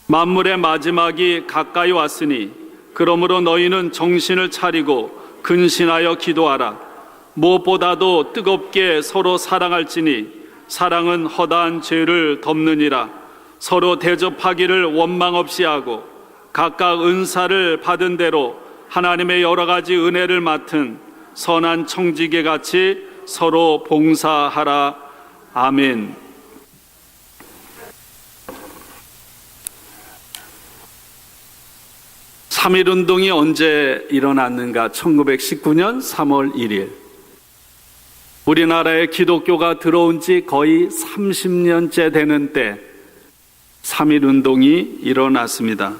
만물의 마지막이 가까이 왔으니 그러므로 너희는 정신을 차리고 근신하여 기도하라. 무엇보다도 뜨겁게 서로 사랑할지니 사랑은 허다한 죄를 덮느니라. 서로 대접하기를 원망 없이 하고 각각 은사를 받은 대로 하나님의 여러 가지 은혜를 맡은 선한 청지기 같이 서로 봉사하라. 아멘. 삼일운동이 언제 일어났는가? 1919년 3월 1일. 우리나라에 기독교가 들어온 지 거의 30년째 되는 때 3.1운동이 일어났습니다.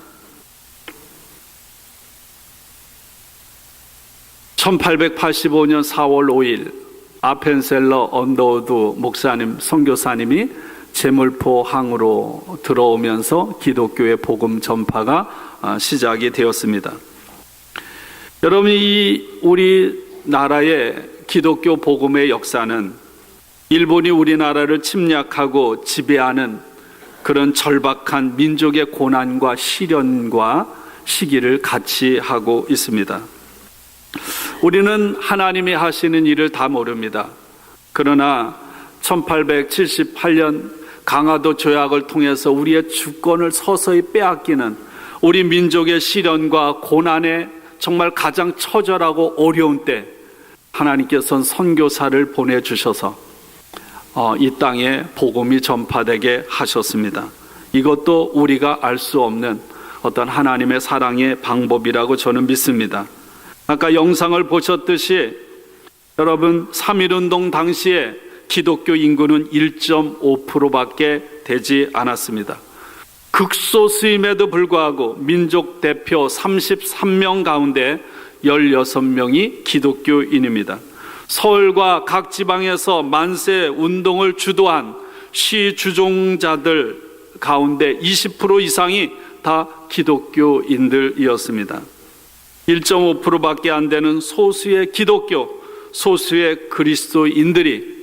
1885년 4월 5일 아펜셀러 언더우드 목사님, 선교사님이 제물포항으로 들어오면서 기독교의 복음 전파가 시작이 되었습니다. 여러분, 이 우리나라의 기독교 복음의 역사는 일본이 우리나라를 침략하고 지배하는 그런 절박한 민족의 고난과 시련과 시기를 같이 하고 있습니다. 우리는 하나님이 하시는 일을 다 모릅니다. 그러나 1878년 강화도 조약을 통해서 우리의 주권을 서서히 빼앗기는 우리 민족의 시련과 고난에 정말 가장 처절하고 어려운 때 하나님께서는 선교사를 보내주셔서 이 땅에 복음이 전파되게 하셨습니다. 이것도 우리가 알 수 없는 어떤 하나님의 사랑의 방법이라고 저는 믿습니다. 아까 영상을 보셨듯이 여러분, 3.1운동 당시에 기독교 인구는 1.5%밖에 되지 않았습니다. 극소수임에도 불구하고 민족 대표 33명 가운데 16명이 기독교인입니다. 서울과 각 지방에서 만세 운동을 주도한 시주종자들 가운데 20% 이상이 다 기독교인들이었습니다. 1.5%밖에 안 되는 소수의 기독교, 소수의 그리스도인들이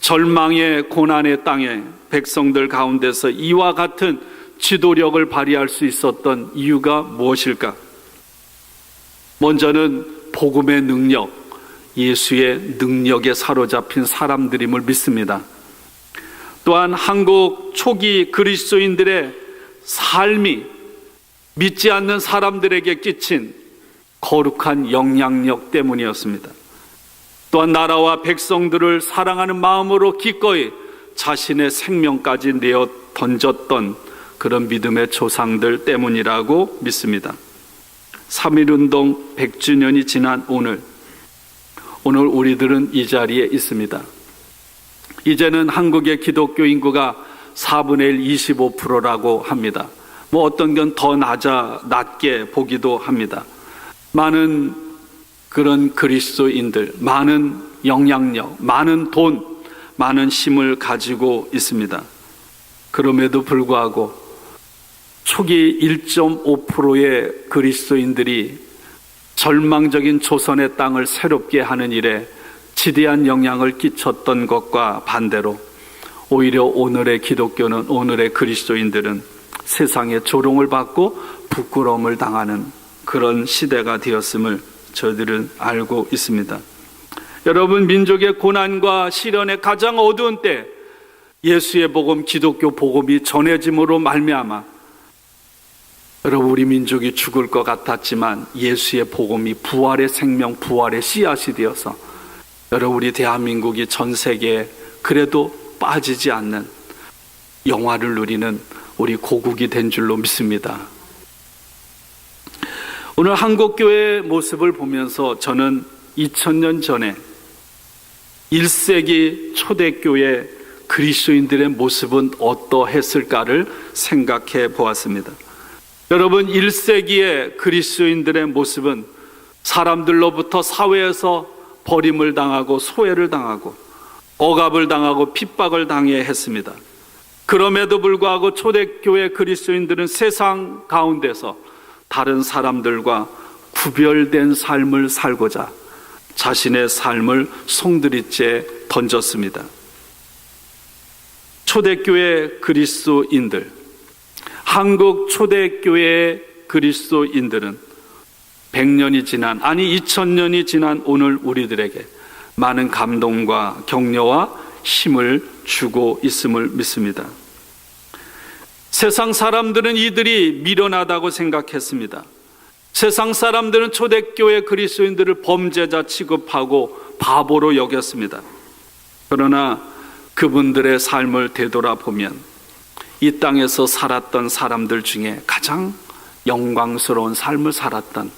절망의 고난의 땅에 백성들 가운데서 이와 같은 지도력을 발휘할 수 있었던 이유가 무엇일까? 먼저는 복음의 능력, 예수의 능력에 사로잡힌 사람들임을 믿습니다. 또한 한국 초기 그리스도인들의 삶이 믿지 않는 사람들에게 끼친 거룩한 영향력 때문이었습니다. 또한 나라와 백성들을 사랑하는 마음으로 기꺼이 자신의 생명까지 내어 던졌던 그런 믿음의 조상들 때문이라고 믿습니다. 3.1운동 100주년이 지난 오늘 우리들은 이 자리에 있습니다. 이제는 한국의 기독교 인구가 4분의 1, 25%라고 합니다. 어떤 건 더 낮게 보기도 합니다. 많은 그런 그리스도인들, 많은 영향력, 많은 돈, 많은 힘을 가지고 있습니다. 그럼에도 불구하고 초기 1.5%의 그리스도인들이 절망적인 조선의 땅을 새롭게 하는 일에 지대한 영향을 끼쳤던 것과 반대로 오히려 오늘의 기독교는, 오늘의 그리스도인들은 세상의 조롱을 받고 부끄러움을 당하는 그런 시대가 되었음을 저희들은 알고 있습니다. 여러분, 민족의 고난과 시련의 가장 어두운 때 예수의 복음, 기독교 복음이 전해짐으로 말미암아 여러분, 우리 민족이 죽을 것 같았지만 예수의 복음이 부활의 생명, 부활의 씨앗이 되어서 여러분, 우리 대한민국이 전 세계에 그래도 빠지지 않는 영화를 누리는 우리 고국이 된 줄로 믿습니다. 오늘 한국교회의 모습을 보면서 저는 2000년 전에 1세기 초대교회 그리스도인들의 모습은 어떠했을까를 생각해 보았습니다. 여러분, 1세기의 그리스도인들의 모습은 사람들로부터 사회에서 버림을 당하고 소외를 당하고 억압을 당하고 핍박을 당해야 했습니다. 그럼에도 불구하고 초대교회 그리스도인들은 세상 가운데서 다른 사람들과 구별된 삶을 살고자 자신의 삶을 송두리째 던졌습니다. 초대교회 그리스도인들, 한국 초대교회의 그리스도인들은 100년이 지난, 아니 2000년이 지난 오늘 우리들에게 많은 감동과 격려와 힘을 주고 있음을 믿습니다. 세상 사람들은 이들이 미련하다고 생각했습니다. 세상 사람들은 초대교회 그리스도인들을 범죄자 취급하고 바보로 여겼습니다. 그러나 그분들의 삶을 되돌아보면 이 땅에서 살았던 사람들 중에 가장 영광스러운 삶을 살았던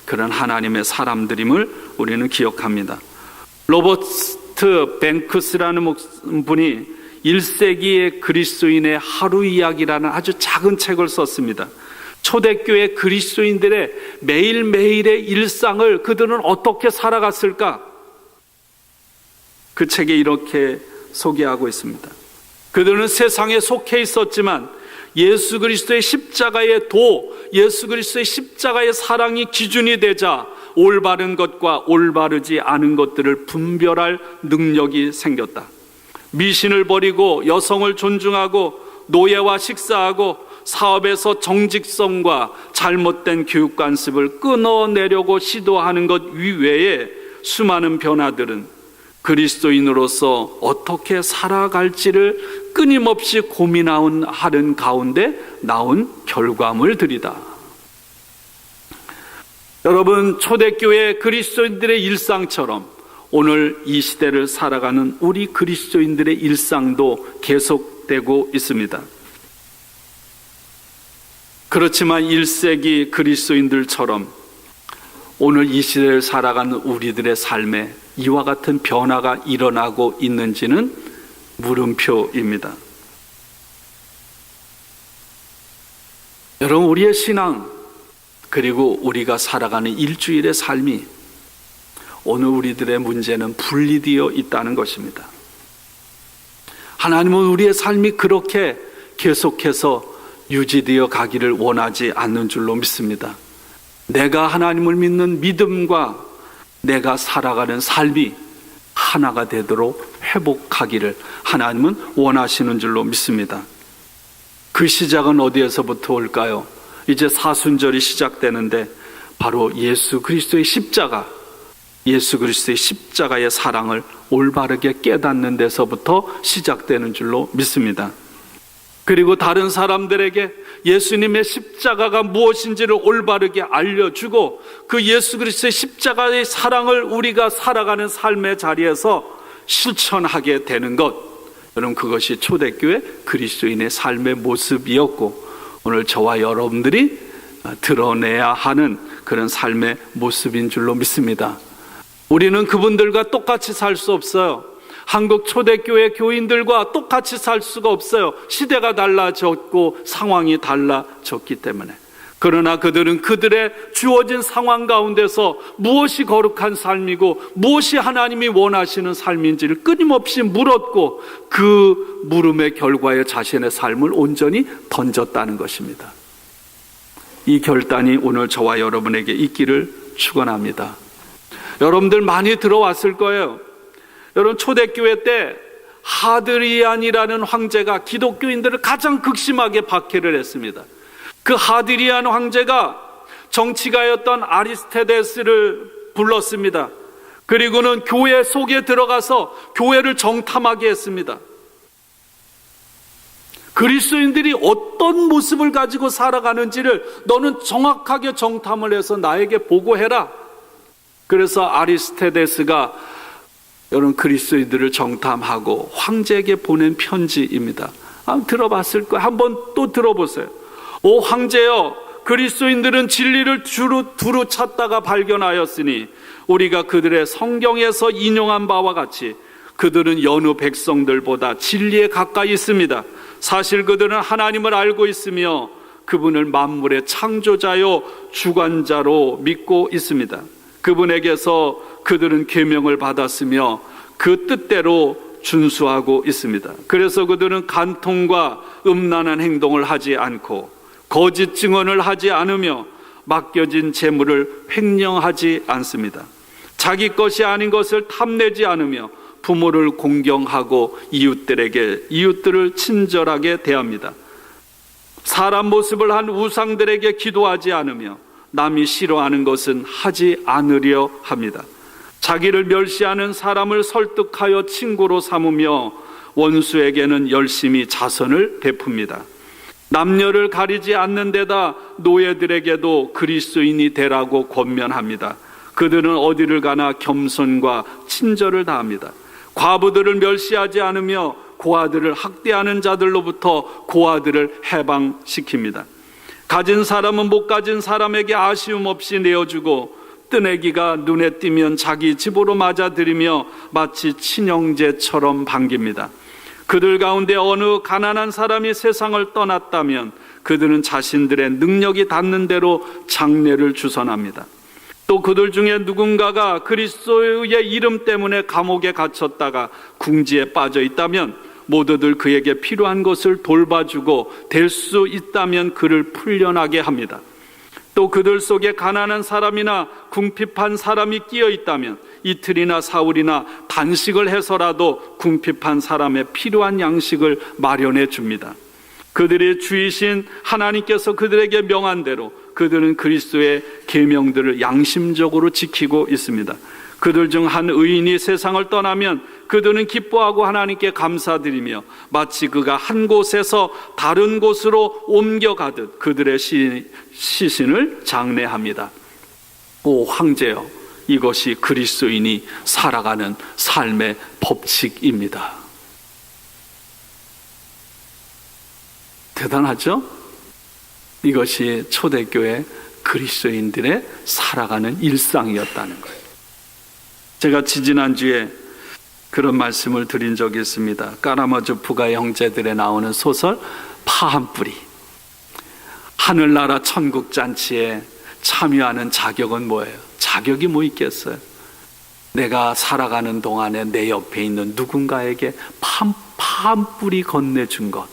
그런 하나님의 사람들임을 우리는 기억합니다. 로버트 뱅크스라는 분이 1세기의 그리스도인의 하루 이야기라는 아주 작은 책을 썼습니다. 초대교회 그리스도인들의 매일매일의 일상을 그들은 어떻게 살아갔을까? 그 책에 이렇게 소개하고 있습니다. 그들은 세상에 속해 있었지만 예수 그리스도의 십자가의 도, 예수 그리스도의 십자가의 사랑이 기준이 되자 올바른 것과 올바르지 않은 것들을 분별할 능력이 생겼다. 미신을 버리고 여성을 존중하고 노예와 식사하고 사업에서 정직성과 잘못된 교육 관습을 끊어내려고 시도하는 것 이외에 수많은 변화들은 그리스도인으로서 어떻게 살아갈지를 끊임없이 고민하는 가운데 나온 결과물들이다. 여러분, 초대교회 그리스도인들의 일상처럼 오늘 이 시대를 살아가는 우리 그리스도인들의 일상도 계속되고 있습니다. 그렇지만 1세기 그리스도인들처럼 오늘 이 시대를 살아가는 우리들의 삶에 이와 같은 변화가 일어나고 있는지는 물음표입니다. 여러분, 우리의 신앙 그리고 우리가 살아가는 일주일의 삶이 오늘 우리들의 문제는 분리되어 있다는 것입니다. 하나님은 우리의 삶이 그렇게 계속해서 유지되어 가기를 원하지 않는 줄로 믿습니다. 내가 하나님을 믿는 믿음과 내가 살아가는 삶이 하나가 되도록 회복하기를 하나님은 원하시는 줄로 믿습니다. 그 시작은 어디에서부터 올까요? 이제 사순절이 시작되는데 바로 예수 그리스도의 십자가, 예수 그리스도의 십자가의 사랑을 올바르게 깨닫는 데서부터 시작되는 줄로 믿습니다. 그리고 다른 사람들에게 예수님의 십자가가 무엇인지를 올바르게 알려주고 그 예수 그리스도의 십자가의 사랑을 우리가 살아가는 삶의 자리에서 실천하게 되는 것, 여러분, 그것이 초대교회 그리스도인의 삶의 모습이었고 오늘 저와 여러분들이 드러내야 하는 그런 삶의 모습인 줄로 믿습니다. 우리는 그분들과 똑같이 살 수 없어요. 한국 초대교회 교인들과 똑같이 살 수가 없어요. 시대가 달라졌고 상황이 달라졌기 때문에. 그러나 그들은 그들의 주어진 상황 가운데서 무엇이 거룩한 삶이고 무엇이 하나님이 원하시는 삶인지를 끊임없이 물었고 그 물음의 결과에 자신의 삶을 온전히 던졌다는 것입니다. 이 결단이 오늘 저와 여러분에게 있기를 축원합니다. 여러분들 많이 들어왔을 거예요. 여러분, 초대교회 때 하드리안이라는 황제가 기독교인들을 가장 극심하게 박해를 했습니다. 그 하드리안 황제가 정치가였던 아리스테데스를 불렀습니다. 그리고는 교회 속에 들어가서 교회를 정탐하게 했습니다. 그리스도인들이 어떤 모습을 가지고 살아가는지를 너는 정확하게 정탐을 해서 나에게 보고해라. 그래서 아리스테데스가 여러분 그리스도인들을 정탐하고 황제에게 보낸 편지입니다. 들어봤을 거예요. 한번 또 들어보세요. 오 황제여, 그리스도인들은 진리를 두루 찾다가 발견하였으니 우리가 그들의 성경에서 인용한 바와 같이 그들은 여느 백성들보다 진리에 가까이 있습니다. 사실 그들은 하나님을 알고 있으며 그분을 만물의 창조자요 주관자로 믿고 있습니다. 그분에게서 그들은 계명을 받았으며 그 뜻대로 준수하고 있습니다. 그래서 그들은 간통과 음란한 행동을 하지 않고 거짓 증언을 하지 않으며 맡겨진 재물을 횡령하지 않습니다. 자기 것이 아닌 것을 탐내지 않으며 부모를 공경하고 이웃들을 친절하게 대합니다. 사람 모습을 한 우상들에게 기도하지 않으며 남이 싫어하는 것은 하지 않으려 합니다. 자기를 멸시하는 사람을 설득하여 친구로 삼으며 원수에게는 열심히 자선을 베풉니다. 남녀를 가리지 않는 데다 노예들에게도 그리스도인이 되라고 권면합니다. 그들은 어디를 가나 겸손과 친절을 다합니다. 과부들을 멸시하지 않으며 고아들을 학대하는 자들로부터 고아들을 해방시킵니다. 가진 사람은 못 가진 사람에게 아쉬움 없이 내어주고 뜨내기가 눈에 띄면 자기 집으로 맞아들이며 마치 친형제처럼 반깁니다. 그들 가운데 어느 가난한 사람이 세상을 떠났다면 그들은 자신들의 능력이 닿는 대로 장례를 주선합니다. 또 그들 중에 누군가가 그리스도의 이름 때문에 감옥에 갇혔다가 궁지에 빠져 있다면 모두들 그에게 필요한 것을 돌봐주고 될 수 있다면 그를 풀려나게 합니다. 또 그들 속에 가난한 사람이나 궁핍한 사람이 끼어 있다면 이틀이나 사흘이나 단식을 해서라도 궁핍한 사람의 필요한 양식을 마련해 줍니다. 그들의 주이신 하나님께서 그들에게 명한 대로 그들은 그리스도의 계명들을 양심적으로 지키고 있습니다. 그들 중 한 의인이 세상을 떠나면 그들은 기뻐하고 하나님께 감사드리며 마치 그가 한 곳에서 다른 곳으로 옮겨가듯 그들의 시신을 장례합니다. 오 황제여, 이것이 그리스도인이 살아가는 삶의 법칙입니다. 대단하죠? 이것이 초대교회 그리스도인들의 살아가는 일상이었다는 거예요. 제가 지지난주에 그런 말씀을 드린 적이 있습니다. 까라마주 부가 형제들에 나오는 소설 파한뿌리. 하늘나라 천국잔치에 참여하는 자격은 뭐예요? 자격이 뭐 있겠어요? 내가 살아가는 동안에 내 옆에 있는 누군가에게 파한뿌리 건네준 것,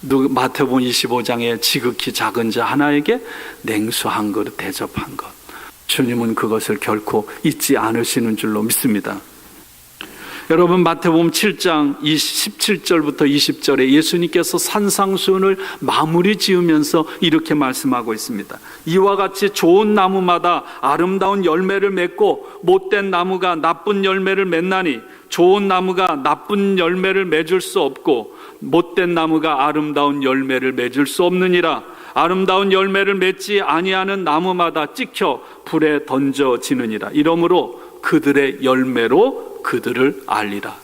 마태복음 25장에 지극히 작은 자 하나에게 냉수 한 그릇 대접한 것, 주님은 그것을 결코 잊지 않으시는 줄로 믿습니다. 여러분, 마태복음 7장 17절부터 20절에 예수님께서 산상수훈을 마무리 지으면서 이렇게 말씀하고 있습니다. 이와 같이 좋은 나무마다 아름다운 열매를 맺고 못된 나무가 나쁜 열매를 맺나니 좋은 나무가 나쁜 열매를 맺을 수 없고 못된 나무가 아름다운 열매를 맺을 수 없느니라. 아름다운 열매를 맺지 아니하는 나무마다 찍혀 불에 던져지느니라. 이러므로 그들의 열매로 그들을 알리라.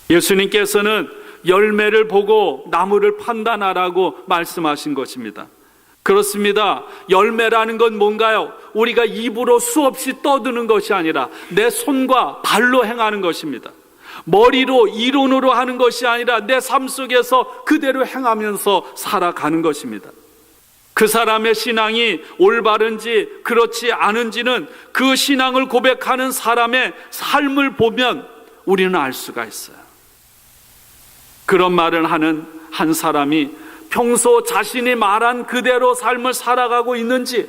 예수님께서는 열매를 보고 나무를 판단하라고 말씀하신 것입니다. 그렇습니다. 열매라는 건 뭔가요? 우리가 입으로 수없이 떠드는 것이 아니라 내 손과 발로 행하는 것입니다. 머리로 이론으로 하는 것이 아니라 내 삶 속에서 그대로 행하면서 살아가는 것입니다. 그 사람의 신앙이 올바른지 그렇지 않은지는 그 신앙을 고백하는 사람의 삶을 보면 우리는 알 수가 있어요. 그런 말을 하는 한 사람이 평소 자신이 말한 그대로 삶을 살아가고 있는지,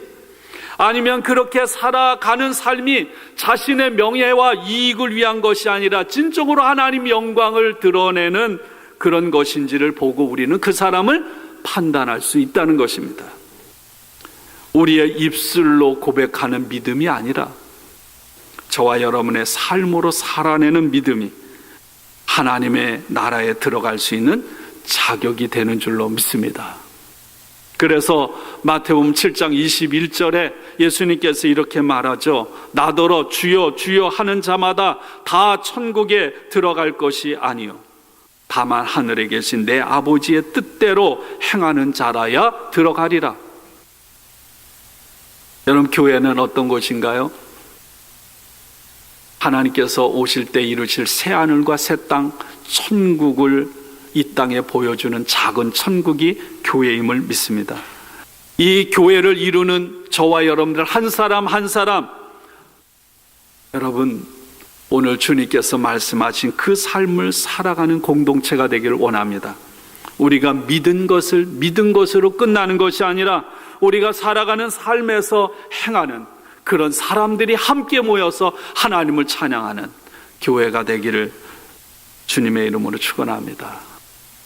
아니면 그렇게 살아가는 삶이 자신의 명예와 이익을 위한 것이 아니라 진정으로 하나님 영광을 드러내는 그런 것인지를 보고 우리는 그 사람을 판단할 수 있다는 것입니다. 우리의 입술로 고백하는 믿음이 아니라 저와 여러분의 삶으로 살아내는 믿음이 하나님의 나라에 들어갈 수 있는 자격이 되는 줄로 믿습니다. 그래서 마태복음 7장 21절에 예수님께서 이렇게 말하죠. 나더러 주여 주여 하는 자마다 다 천국에 들어갈 것이 아니요 다만 하늘에 계신 내 아버지의 뜻대로 행하는 자라야 들어가리라. 여러분, 교회는 어떤 곳인가요? 하나님께서 오실 때 이루실 새하늘과 새 땅, 천국을 이 땅에 보여주는 작은 천국이 교회임을 믿습니다. 이 교회를 이루는 저와 여러분들 한 사람 한 사람, 여러분 오늘 주님께서 말씀하신 그 삶을 살아가는 공동체가 되기를 원합니다. 우리가 믿은 것으로 끝나는 것이 아니라 우리가 살아가는 삶에서 행하는 그런 사람들이 함께 모여서 하나님을 찬양하는 교회가 되기를 주님의 이름으로 축원합니다.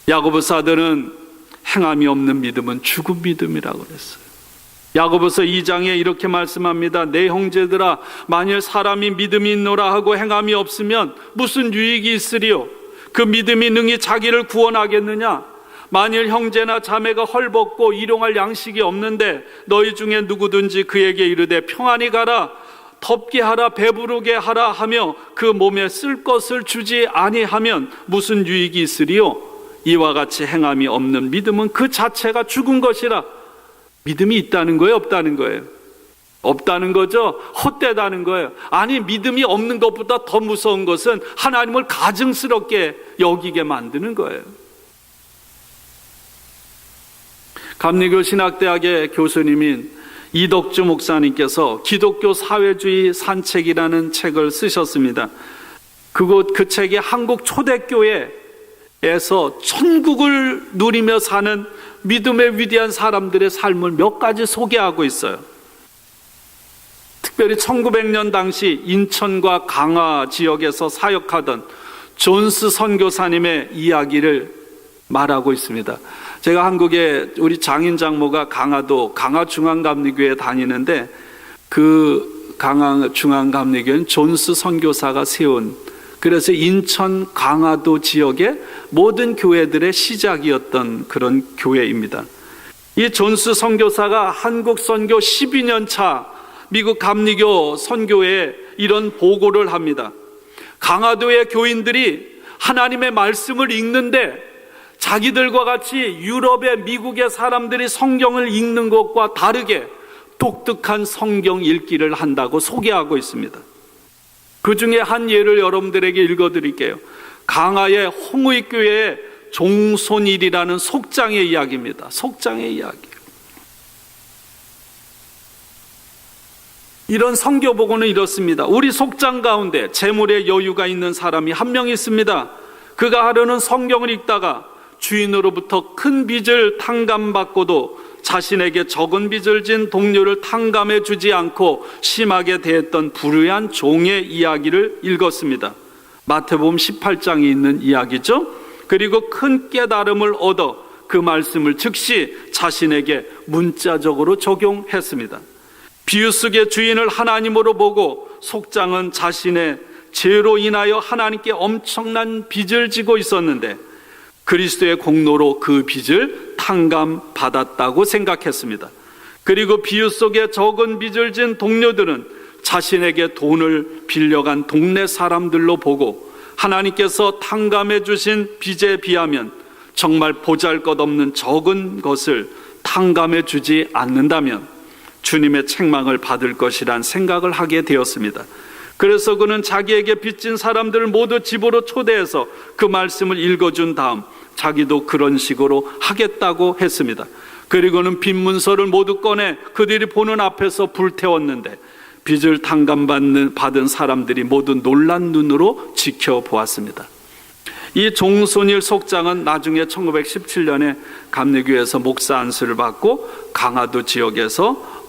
야고보서들은 행함이 없는 믿음은 죽은 믿음이라고 그랬어요. 야고보서 2장에 이렇게 말씀합니다. 내 형제들아, 만일 사람이 믿음이 있노라 하고 행함이 없으면 무슨 유익이 있으리요? 그 믿음이 능히 자기를 구원하겠느냐? 만일 형제나 자매가 헐벗고 일용할 양식이 없는데 너희 중에 누구든지 그에게 이르되 평안히 가라, 덥게 하라, 배부르게 하라 하며 그 몸에 쓸 것을 주지 아니하면 무슨 유익이 있으리요? 이와 같이 행함이 없는 믿음은 그 자체가 죽은 것이라. 믿음이 있다는 거예요, 없다는 거예요? 없다는 거죠? 헛되다는 거예요. 아니, 믿음이 없는 것보다 더 무서운 것은 하나님을 가증스럽게 여기게 만드는 거예요. 감리교 신학대학의 교수님인 이덕주 목사님께서 기독교 사회주의 산책이라는 책을 쓰셨습니다. 그 책에 한국 초대교회에서 천국을 누리며 사는 믿음의 위대한 사람들의 삶을 몇 가지 소개하고 있어요. 특별히 1900년 당시 인천과 강화 지역에서 사역하던 존스 선교사님의 이야기를 말하고 있습니다. 제가 한국에 우리 장인 장모가 강화도 강화중앙감리교회에 다니는데 그 강화중앙감리교회는 존스 선교사가 세운, 그래서 인천 강화도 지역의 모든 교회들의 시작이었던 그런 교회입니다. 이 존스 선교사가 한국 선교 12년 차 미국 감리교 선교회에 이런 보고를 합니다. 강화도의 교인들이 하나님의 말씀을 읽는데 자기들과 같이 유럽의 미국의 사람들이 성경을 읽는 것과 다르게 독특한 성경 읽기를 한다고 소개하고 있습니다. 그 중에 한 예를 여러분들에게 읽어드릴게요. 강화의 홍의교회의 종손일이라는 속장의 이야기입니다. 속장의 이야기. 이런 선교보고는 이렇습니다. 우리 속장 가운데 재물에 여유가 있는 사람이 한 명 있습니다. 그가 하루는 성경을 읽다가 주인으로부터 큰 빚을 탕감받고도 자신에게 적은 빚을 진 동료를 탕감해 주지 않고 심하게 대했던 불의한 종의 이야기를 읽었습니다. 마태복음 18장에 있는 이야기죠. 그리고 큰 깨달음을 얻어 그 말씀을 즉시 자신에게 문자적으로 적용했습니다. 비유속의 주인을 하나님으로 보고 속장은 자신의 죄로 인하여 하나님께 엄청난 빚을 지고 있었는데 그리스도의 공로로 그 빚을 탕감받았다고 생각했습니다. 그리고 비유 속에 적은 빚을 진 동료들은 자신에게 돈을 빌려간 동네 사람들로 보고 하나님께서 탕감해 주신 빚에 비하면 정말 보잘것없는 적은 것을 탕감해 주지 않는다면 주님의 책망을 받을 것이란 생각을 하게 되었습니다. 그래서 그는 자기에게 빚진 사람들을 모두 집으로 초대해서 그 말씀을 읽어준 다음 자기도 그런 식으로 하겠다고 했습니다. 그리고는 빚 문서를 모두 꺼내 그들이 보는 앞에서 불태웠는데 빚을 탕감받은 사람들이 모두 놀란 눈으로 지켜보았습니다. 이 종손일 속장은 나중에 1917년에 감리교에서 목사 안수를 받고 강화도 지역에서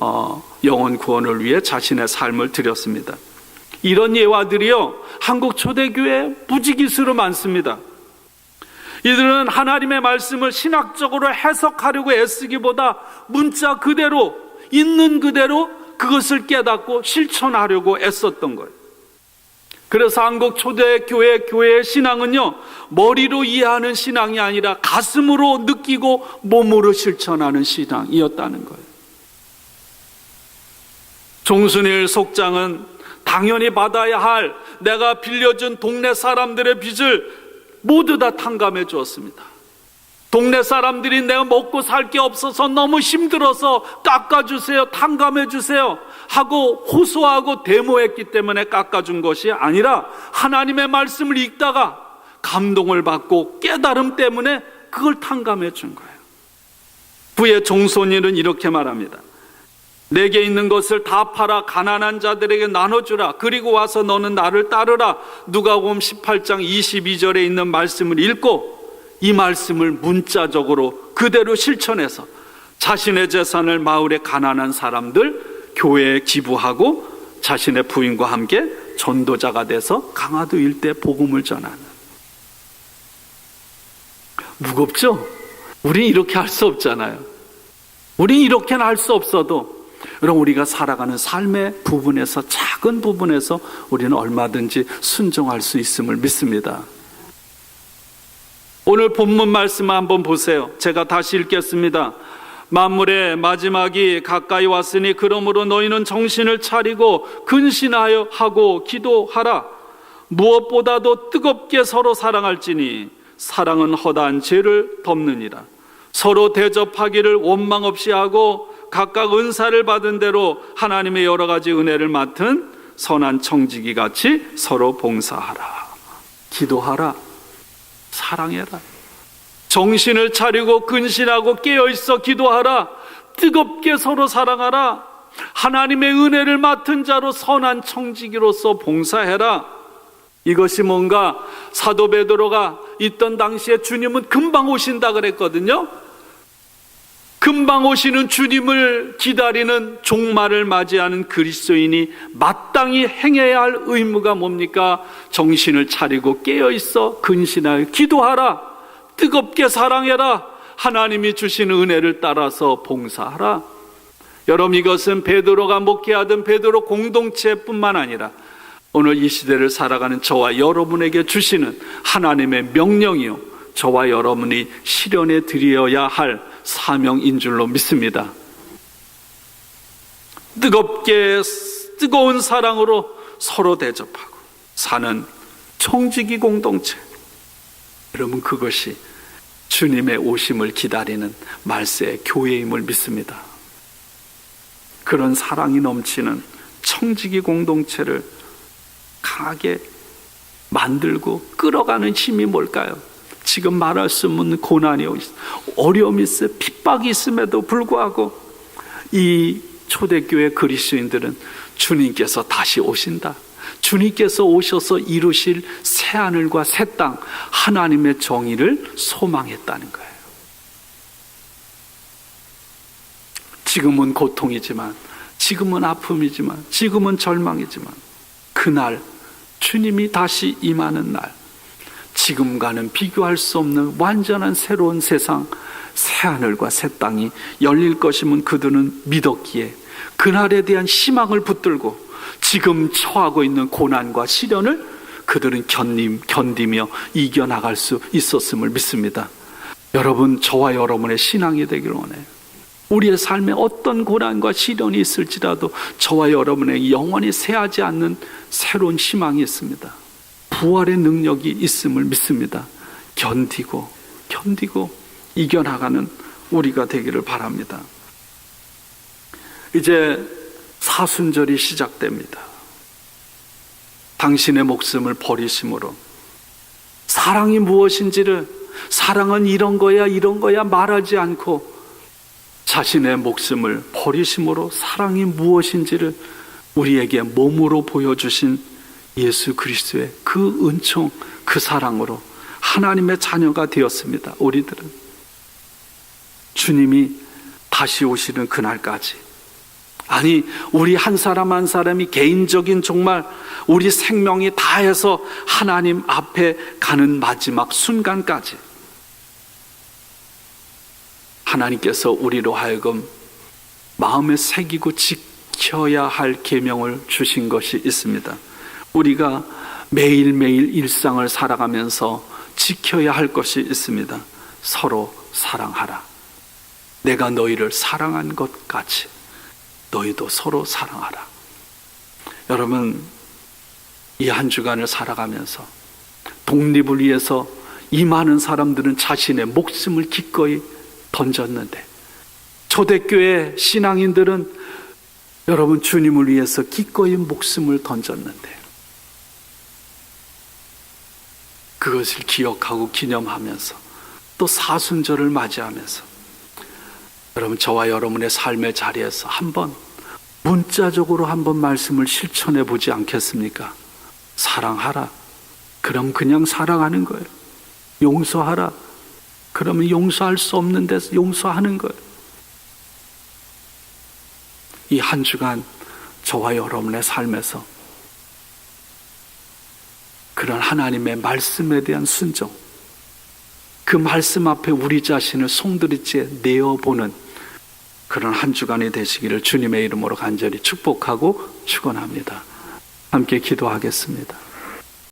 영혼 구원을 위해 자신의 삶을 드렸습니다. 이런 예화들이요, 한국 초대교회에 무지기수로 많습니다. 이들은 하나님의 말씀을 신학적으로 해석하려고 애쓰기보다 문자 그대로, 있는 그대로 그것을 깨닫고 실천하려고 애썼던 거예요. 그래서 한국 초대교회의 신앙은요, 머리로 이해하는 신앙이 아니라 가슴으로 느끼고 몸으로 실천하는 신앙이었다는 거예요. 종순일 속장은 당연히 받아야 할 내가 빌려준 동네 사람들의 빚을 모두 다 탕감해 주었습니다. 동네 사람들이 내가 먹고 살 게 없어서 너무 힘들어서 깎아주세요, 탕감해 주세요 하고 호소하고 데모했기 때문에 깎아준 것이 아니라 하나님의 말씀을 읽다가 감동을 받고 깨달음 때문에 그걸 탕감해 준 거예요. 후에 종손일은 이렇게 말합니다. 내게 있는 것을 다 팔아 가난한 자들에게 나눠주라. 그리고 와서 너는 나를 따르라. 누가복음 18장 22절에 있는 말씀을 읽고 이 말씀을 문자적으로 그대로 실천해서 자신의 재산을 마을의 가난한 사람들 교회에 기부하고 자신의 부인과 함께 전도자가 돼서 강화도 일대 복음을 전하는. 무겁죠? 우린 이렇게 할 수 없잖아요. 우린 이렇게는 할 수 없어도 여러분, 우리가 살아가는 삶의 부분에서, 작은 부분에서 우리는 얼마든지 순종할 수 있음을 믿습니다. 오늘 본문 말씀 한번 보세요. 제가 다시 읽겠습니다. 만물의 마지막이 가까이 왔으니 그러므로 너희는 정신을 차리고 근신하여 하고 기도하라. 무엇보다도 뜨겁게 서로 사랑할지니 사랑은 허다한 죄를 덮느니라. 서로 대접하기를 원망 없이 하고 각각 은사를 받은 대로 하나님의 여러 가지 은혜를 맡은 선한 청지기 같이 서로 봉사하라. 기도하라. 사랑해라. 정신을 차리고 근신하고 깨어있어 기도하라. 뜨겁게 서로 사랑하라. 하나님의 은혜를 맡은 자로 선한 청지기로서 봉사해라. 이것이 뭔가 사도 베드로가 있던 당시에 주님은 금방 오신다 그랬거든요. 금방 오시는 주님을 기다리는 종말을 맞이하는 그리스도인이 마땅히 행해야 할 의무가 뭡니까? 정신을 차리고 깨어있어 근신하여 기도하라. 뜨겁게 사랑해라. 하나님이 주시는 은혜를 따라서 봉사하라. 여러분, 이것은 베드로가 목회하던 베드로 공동체뿐만 아니라 오늘 이 시대를 살아가는 저와 여러분에게 주시는 하나님의 명령이요, 저와 여러분이 실현해 드려야 할 사명인 줄로 믿습니다. 뜨거운 사랑으로 서로 대접하고 사는 청지기 공동체. 여러분, 그것이 주님의 오심을 기다리는 말세의 교회임을 믿습니다. 그런 사랑이 넘치는 청지기 공동체를 강하게 만들고 끌어가는 힘이 뭘까요? 지금 말할 수 없는 고난이 어려움이 있어요. 핍박이 있음에도 불구하고 이 초대교회 그리스도인들은 주님께서 다시 오신다, 주님께서 오셔서 이루실 새하늘과 새 땅, 하나님의 정의를 소망했다는 거예요. 지금은 고통이지만, 지금은 아픔이지만, 지금은 절망이지만 그날 주님이 다시 임하는 날, 지금과는 비교할 수 없는 완전한 새로운 세상, 새하늘과 새 땅이 열릴 것임은 그들은 믿었기에 그날에 대한 희망을 붙들고 지금 처하고 있는 고난과 시련을 그들은 견디며 이겨나갈 수 있었음을 믿습니다. 여러분, 저와 여러분의 신앙이 되기를 원해요. 우리의 삶에 어떤 고난과 시련이 있을지라도 저와 여러분의 영원히 새하지 않는 새로운 희망이 있습니다. 부활의 능력이 있음을 믿습니다. 견디고 이겨나가는 우리가 되기를 바랍니다. 이제 사순절이 시작됩니다. 당신의 목숨을 버리심으로 사랑이 무엇인지를, 사랑은 이런 거야 말하지 않고 자신의 목숨을 버리심으로 사랑이 무엇인지를 우리에게 몸으로 보여주신 예수 그리스도의 그 은총, 그 사랑으로 하나님의 자녀가 되었습니다. 우리들은 주님이 다시 오시는 그날까지, 아니 우리 한 사람 한 사람이 개인적인 정말 우리 생명이 다해서 하나님 앞에 가는 마지막 순간까지 하나님께서 우리로 하여금 마음에 새기고 지켜야 할 계명을 주신 것이 있습니다. 우리가 매일매일 일상을 살아가면서 지켜야 할 것이 있습니다. 서로 사랑하라. 내가 너희를 사랑한 것 같이 너희도 서로 사랑하라. 여러분, 이 한 주간을 살아가면서 독립을 위해서 이 많은 사람들은 자신의 목숨을 기꺼이 던졌는데, 초대교회 신앙인들은 여러분 주님을 위해서 기꺼이 목숨을 던졌는데, 그것을 기억하고 기념하면서 또 사순절을 맞이하면서 여러분, 저와 여러분의 삶의 자리에서 한번 문자적으로 한번 말씀을 실천해 보지 않겠습니까? 사랑하라. 그럼 그냥 사랑하는 거예요. 용서하라. 그러면 용서할 수 없는 데서 용서하는 거예요. 이 한 주간 저와 여러분의 삶에서 그런 하나님의 말씀에 대한 순종, 그 그 말씀 앞에 우리 자신을 송두리째 내어보는 그런 한 주간이 되시기를 주님의 이름으로 간절히 축복하고 축원합니다. 함께 기도하겠습니다.